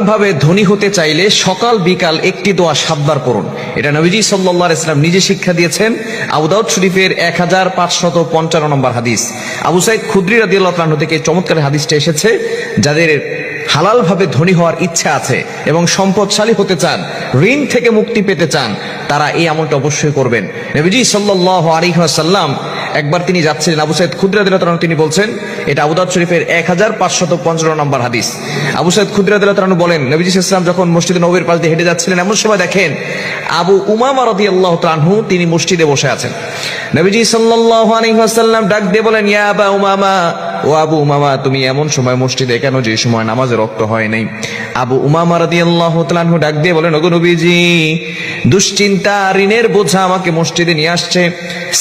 ভাবে ধনী হতে চাইলে সকাল বিকাল একটি দোয়া 7 বার পড়ুন। এটা নবীজি সাল্লাল্লাহু আলাইহি ওয়াসাল্লাম নিজে শিক্ষা দিয়েছেন। আবু দাউদ শরীফের 1555 নম্বর হাদিস। আবু সাঈদ খুদরি রাদিয়াল্লাহু তাআলা থেকে চমৎকার হাদিসটা এসেছে, যাদের হালাল ভাবে ধনী হওয়ার ইচ্ছা আছে এবং সম্পদশালী হতে চান, ঋণ থেকে মুক্তি পেতে চান, তারা এই আমলটা অবশ্যই করবেন। নবীজি সাল্লাল্লাহু আলাইহি ওয়াসাল্লাম একবার তিনি যাচ্ছিলেন, আবু সাঈদ খুদরি রাদিয়াল্লাহু তাআলা তিনি বলছেন, এটা আবু দাউদ শরীফের 1555 নম্বর হাদিস। আবু সাঈদ খুদরি রাদিয়াল্লাহু তাআলা বলেন, নবীজি সাল্লাল্লাহু আলাইহি ওয়াসাল্লাম যখন মসজিদে নববীর পাশ দিয়ে হেঁটে যাচ্ছিলেন, এমন সময় দেখেন আবু উমামা রাদিয়াল্লাহু তাআলা তিনি মসজিদে বসে আছেন। নবীজি সাল্লাল্লাহু আলাইহি ওয়াসাল্লাম ডাক দিয়ে বলেন, ইয়া আবা উমামা, ও আবু উমামা, তুমি এমন সময় মসজিদে কেন যে সময় নামাজের রক্ত হয় নাই? আবু উমামা রাদিয়াল্লাহু তাআলা ডাক দিয়ে বলেন, ওগো নবীজি, দুশ্চিন্তা, ঋণের বোঝা আমাকে মসজিদে নিয়ে আসছে।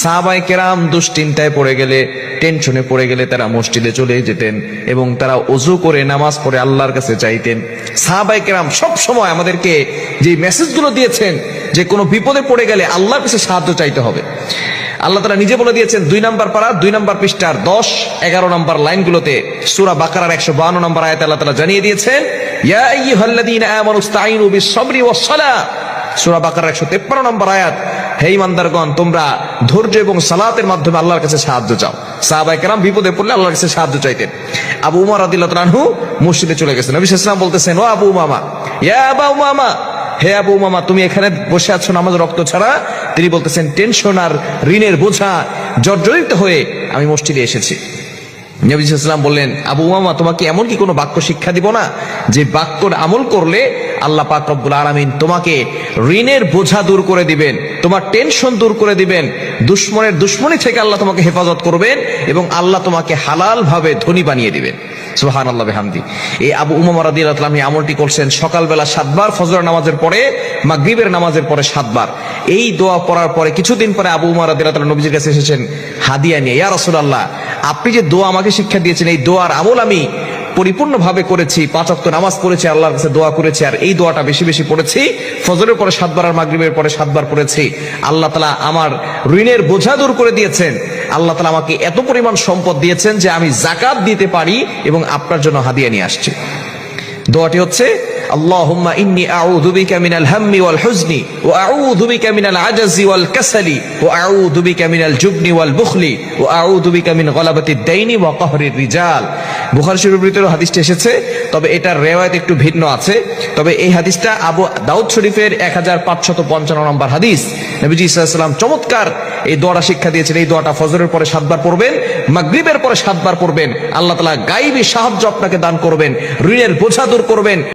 সাহাবায়ে কেরাম দুশ্চিন্তায় পড়ে গেলে, টেনশনে পড়ে গেলে তারা মসজিদে চলে যেতেন এবং তারা ওযু করে নামাজ পড়ে আল্লাহর কাছে চাইতেন। সাহাবায়ে কেরাম সব সময় আমাদেরকে যে মেসেজগুলো দিয়েছেন যে কোনো বিপদে পড়ে গেলে আল্লাহর কাছে সাহায্য চাইতে হবে। আল্লাহ তাআলা নিজে বলে দিয়েছেন 2 নম্বর পারা 2 নম্বর পৃষ্ঠার 10-11 নম্বর লাইনগুলোতে, সূরা বাকারার 152 নম্বর আয়াতে আল্লাহ তাআলা জানিয়ে দিয়েছেন, ইয়া আইয়ুহাল্লাযীনা আমানু ইসতাঈনু বিস-সাবরি ওয়াস-সালাহ। সূরা বাকারার 153 নম্বর আয়াত, হে ঈমানদারগণ, তোমরা ধৈর্য এবং সালাতের মাধ্যমে আল্লাহর কাছে সাহায্য চাও। সাহাবায়ে কেরাম বিপদে পড়লে আল্লাহর কাছে সাহায্য চাইতেন। আবু উমর রাদিয়াল্লাহু তাআলা আনহু মসজিদে চলে গেছেন। নবী সাল্লাল্লাহু আলাইহি ওয়াসাল্লাম বলতেছেন, ও আবু উমামা, ইয়া আবা উমামা, হে আবু উমামা, তুমি এখানে বসে আছো নামাজ রক্ত ছাড়া? তিনি বলতেছেন, টেনশন আর ঋণের বোঝা জর্জরিত হয়ে আমি মসজিদে এসেছি। নবী সাল্লাল্লাহু আলাইহি ওয়াসাল্লাম বললেন, আবু উমামা, তোমাকে এমন কি কোনো বাক্য শিক্ষা দিব না যে বাক্যর আমল করলে আল্লাহ পাক রব্বুল আলামিন তোমাকে ঋণের বোঝা দূর করে দিবেন, তোমার টেনশন দূর করে দিবেন, দুশমনের দুশমনি থেকে আল্লাহ তোমাকে হেফাজত করবেন এবং আল্লাহ তোমাকে হালাল ভাবে ধনী বানিয়ে দিবেন। সুবহানাল্লাহ বিহামদি। এই আবু উমামা রাদিয়াল্লাহু তাআলা আমলটি করছেন সকালবেলা 7 বার, ফজর নামাজের পরে, মাগরিবের নামাজের পরে 7 বার। এই দোয়া পড়ার পরে কিছুদিন পরে আবু উমামা রাদিয়াল্লাহু তাআলা নবীজির কাছে এসেছেন হাদিয়া নিয়ে, ইয়া রাসূলুল্লাহ, আপনি যে দোয়া আমাকে শিক্ষা দিয়েছেন, এই দোয়ার আমল আমি পরিপূর্ণভাবে করেছি, 5 ওয়াক্ত নামাজ পড়েছি, আল্লাহর কাছে দোয়া করেছি, আর এই দোয়াটা বেশি বেশি পড়েছি, ফজরের পরে 7 বার আর মাগরিবের পরে 7 বার পড়েছি। আল্লাহ তাআলা আমার ঋণের বোঝা দূর করে দিয়েছেন। আল্লাহ তাআলা আমাকে এত পরিমাণ সম্পদ দিয়েছেন যে আমি যাকাত দিতে পারি এবং আপনার জন্য হাদিয়া নিয়ে আসছি। দোয়াটি হচ্ছে, আল্লাহুম্মা ইন্নী আউযু বিকা মিনাল হাম্মি ওয়াল হুজনি ওয়া আউযু বিকা মিনাল আজাজি ওয়াল কাসালি ওয়া আউযু বিকা মিনাল জুবনি ওয়াল বুখলি ওয়া আউযু বিকা মিন গলাবাতিদ দাইনি ওয়া কাহরির রিজাল। বুখারী শরীফের ভিতরে হাদিসটি এসেছে, তবে এটার রিওয়ায়াত একটু ভিন্ন আছে। তবে এই হাদিসটা আবু দাউদ শরীফের 1555 নম্বর হাদিস। নবীজি সাল্লাল্লাহু আলাইহি ওয়াসাল্লাম চমৎকার এই দোয়াটা শিক্ষা দিয়েছেন। এই দোয়াটা ফজরের পরে 7 বার পড়বেন, মাগরিবের পরে 7 বার পড়বেন। আল্লাহ তাআলা গায়বী সাহায্য আপনাকে দান করবেন, ঋণের বোঝা দূর করবেন।